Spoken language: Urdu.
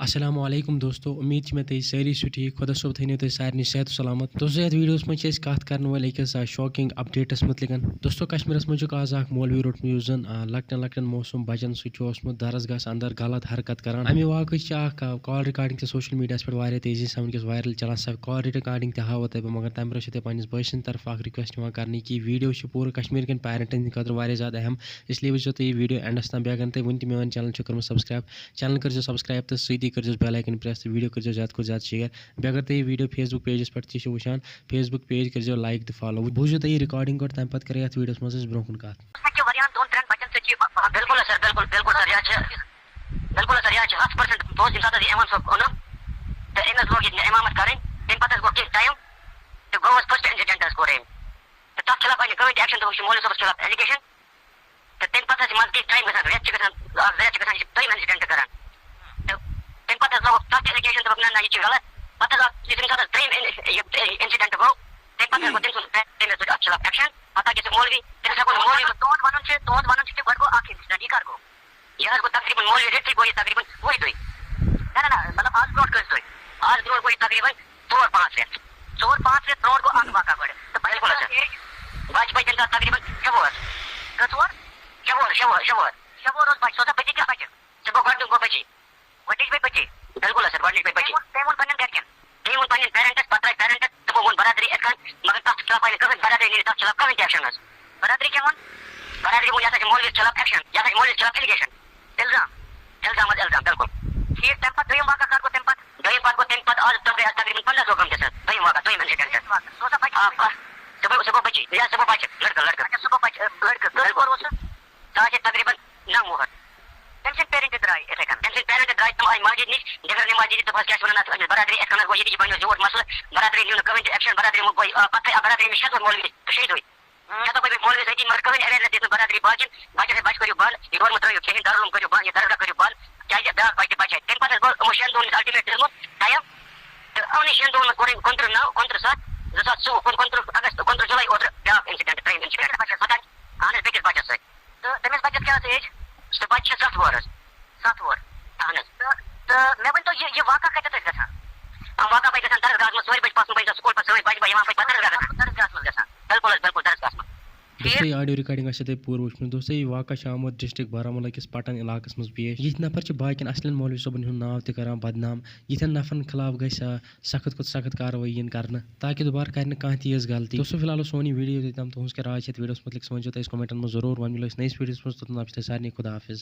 السلام علیکم دوستو امید میں تھی ساری سو ٹھیک خدا صوب تھو تھی سارے صحت و سلامت دوستو یتھ ویڈیوس مجھ کت کر أکس شاکنگ اپڈیٹس متعلق دوستو کشمیرس مجھ آز مولوی روٹمت یس زن لکٹن لکٹن موسوم بچن سوسمت درسگاہس اندر غلط حرکت کران امہ واقع کال ریکارڈنگ تہ سوشل میڈیاہس پہ تیزی سان ونکس وائرل چلان سب کال ریکارڈنگ تہ ہاو تہ مگر تمہ برونٛہہ چھِ پننس بٲے سٕنٛدِ طرفہٕ اکھ رِکویسٹ کرنے کہ ویڈیو پورٕ کشمیر کٮ۪ن پیرنٹن ہٕنٛدِ خٲطرٕ واریاہ زیادٕ اہم اس لیے وٕچھزیو تُہۍ یہِ ویڈیو اینڈس تام بیٚیہِ اگر تُہۍ وٕنہِ تہِ میون چینل چھُ کوٚرمُت سبسکرایب چینل کٔرزیو سبسکرایب تہٕ سۭتی کٔرزیو بیل آیکن پریس تہٕ ویڈیو کٔرزیو زیادٕ کھۄتہٕ زیادٕ شیر بیٚیہِ اگر تُہۍ یہِ ویڈیو فیس بُک پیجس پٮ۪ٹھ تہِ چھِو وٕچھان فیس بُک پیج کٔرزیو لایک تہٕ فالو بوٗزِو تُہۍ یہِ رِکارڈنگ گۄڈٕ تَمہِ پتہٕ کرو یتھ ویڈیوس منٛز أسۍ برونٛہہ کُن کتھ بالکل سر بالکل سر یہ 10% دوست ییٚمہِ ساتہٕ یہِ اِمام صٲب اوٚنُم تہٕ أمِس لوگ ییٚتہِ اِمامت کَرٕنۍ تَمہِ پتہٕ حظ گوٚو کینٛہہ ٹایم تہٕ گوٚو حظ فٔسٹ اِنسِڈنٹ حظ کوٚر أمۍ تہٕ تَتھ خلاف آیہِ نہٕ کٕہۭنۍ تہِ ایکشن دوٚپُکھ یہِ چھُ مولوی صٲبس خلاف ایجوکیشن تہٕ تَمہِ پتہٕ حظ چھِ منٛزٕ کینٛہہ ٹایم گژھان رٮ۪تھ چھِ گژھان یہِ چھِ دوٚیِم اِنسِڈنٹ کران تہٕ تَمہِ پتہٕ حظ لوگُکھ تَتھ ایجوکیشن دوٚپُکھ نہ یہِ چھُ غلط پتہٕ حظ آو ییٚمہِ ساتہٕ حظ دوٚیِم اِنسِڈنٹ گوٚو تَمہِ پتہٕ حظ گوٚو تٔمۍ سُنٛد تٔمۍ حظ تُج اَتھ خلاف ایکشن پتہٕ کیٛاہ چھُ مولوی تٔمِس ہٮ۪کو نہٕ مولوی تُہُنٛد وَنُن چھُ کہِ گۄڈٕ گوٚو اکھ اِنسِڈنٹ یہِ کر گوٚو یہ حظ گوٚو تقریٖبن مولوی رٮ۪تھٕے گوٚو یہِ تقریٖبن وُہہِ دۄہہِ نہ مطلب آز برونٛٹھ کٔژ دۄہہِ آز برونٛٹھ گوٚو یہِ تقریٖبن 4-5 رٮ۪تھ برونٛٹھ گوٚو اکھ واقعہ گۄڈٕ تہٕ بالکل حظ بچہِ تَمہِ ساتہٕ تقریٖبن 6 وُہر کٔژ وُہر 6 وُہر اوس بچہِ سُہ اوسا بچہِ کیٛاہ بچہِ ژےٚ گوٚو گۄڈنیُک گوٚو بچی گۄڈنِچ گٔے بچی بالکل حظ سر گۄڈنِچ گٔے بچی تٔمۍ ووٚن پننٮ۪ن گرِکٮ۪ن تٔمۍ ووٚن پننٮ۪ن پیرنٹس پتہٕ درٛاے پیرنٹس تِمو ووٚن برادری یِتھ کٔنۍ مگر تتھ خلاف آیہِ نہٕ کٕہۭنۍ برادری نِیہِ تتھ خلاف کٕہۭنۍ تہِ ایکشن حظ برادری کیٛاہ ووٚن برادری ووٚن یہِ ہسا چھِ مولویس خلاف ایکشن یہِ ہسا چھِ مولویس خلاف ایلیگیشن الزام بالکل ٹھیٖک تَمہِ پتہٕ دوٚیِم واقعہ کر گوٚو تَمہِ پتہٕ تَمہِ پتہٕ آز تقریٖبن 15 دۄہ گٔمٕتِس حظ دوٚیِم واقعہ دوٚیِم اِنسِڈنٹ سُہ اوسا بچہِ سُہ گوٚو بچی سُہ گوٚو بچہِ لڑکہٕ سُہ گوٚو بچہِ لڑکہٕ کوٚر اوس سُہ حظ چھِ تقریٖبن 9 وُہر تٔمۍ سٕنٛدۍ پیرنٹ تہِ درٛاے یِتھے کٔنۍ تٔمۍ سٕنٛدۍ پیرنٹ درٛاے تِم آیہِ مسجد نِش ڈِگر نماز دِتھ دوٚپہس کیٛاہ چھِ وَنان اَتھ برادری یِتھ کٔنۍ گوٚو ییٚتہِ بنیو زیوٗٹھ مسلہٕ برادری نیوٗ نہٕ کٕہۭنۍ تہِ ایکشن برادری گوٚو پتہٕ آو برادری أمِس 6 دۄہ مولوی 6 دۄہہِ 6 دۄہ گٔے مولوی سۭتی مگر کٕہۭنۍ ایویرنیس دِژ نہٕ برادری باقین بچن ہے بچہِ کٔرِو بنٛد یہِ روزمُت ترٲیِو کِہیٖنۍ دارالعلوم کٔرِو بنٛد یہِ درگاہ کٔرِو بنٛد کیٛازِ بیٛاکھ بچہِ بچہِ ہے تَمہِ پتہٕ حظ گوٚو یِمو 6 دۄہن الٹِمیٹ دِژمُت ٹایم تہٕ یِمنٕے 6 دۄہن منٛز کوٚر أمۍ 29/9/2007 اگست 15 جُلائی اوترٕ بیٛاکھ اِنسِڈنٹ ترٛیٚیِم اِنسِڈنٹ اہن حظ بیٚکِس بچس سۭتۍ تہٕ تٔمِس بچس کیٛاہ حظ ایج سُہ بچہِ چھِ 7 وُہر حظ 7 وُہر اہن حظ تہٕ مےٚ ؤنۍتو یہِ واقعہ کتٮ۪تھ ٲسۍ گژھان واقعہ پتہٕ گژھان درسگاہس منٛز 4 بجہِ پتہٕ بجہِ سکوٗل پتہٕ سٲنۍ بچہِ یِوان پتہٕ درسگاہس منٛز گژھان بالکل حظ بالکل درسگاہس منٛز دوستو یہ آڈیو ریکارڈنگ آسہِ تۄہہِ پوٗرٕ وٕچھمٕژ دوستو یہ واقعہ چھُ آمُت ڈسٹرک بارہمولہ کِس پٹن علاقس منٛز پیش یِتھۍ نفر چھِ باقین اصلین مولوی صٲبن ہُنٛد ناو تہِ کران بدنام یِتھٮ۪ن نفرن خلاف گژھِ سخت کھۄتہٕ سخت کاروٲیی یِن کرنہٕ تاکہِ دوبارٕ کرِ نہٕ کانٛہہ تہِ یِژھ غلطی دوستو فی الحال اوس سون یہِ ویڈیو یوٚتام تُہنٛز کیٛاہ راے چھِ یتھ ویڈیوس مُتعلق سُہ ؤنۍزیو تُہۍ أسۍ کومنٹن منٛز ضروٗر وۄنۍ مِلو أسۍ نٔیِس ویڈیوس منٛز توٚتام چھُ تۄہہِ سارنٕے خدا حافظ